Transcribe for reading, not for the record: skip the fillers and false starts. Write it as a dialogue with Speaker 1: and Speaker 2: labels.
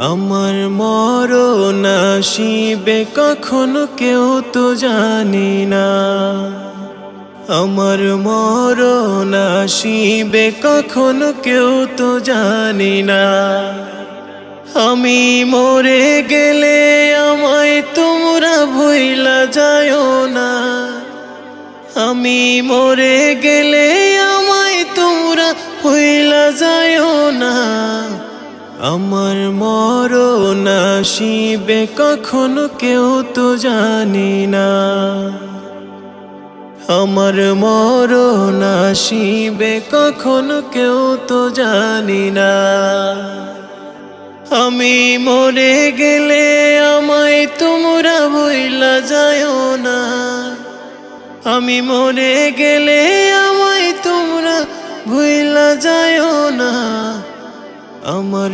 Speaker 1: আমার মরণ আসিবে কখন কেউ তো জানি না। আমার মরণ আসিবে কখন কেউ তো জানি না। আমি মরে গেলে আমায় তোমরা ভুইলা যায়ও না। আমি মরে গেলে আমায় তোমরা ভুইলা যায়ও না। আমার মরণ আসিবে কখন কেউ তো জানি না। আমার মরণ আসিবে কখন কেউ তো জানি না। আমি মরে গেলে আমায় তোমরা ভুইলা যায়ও না। আমি মরে গেলে আমায় তোমরা ভুইলা যায়ও না। আমার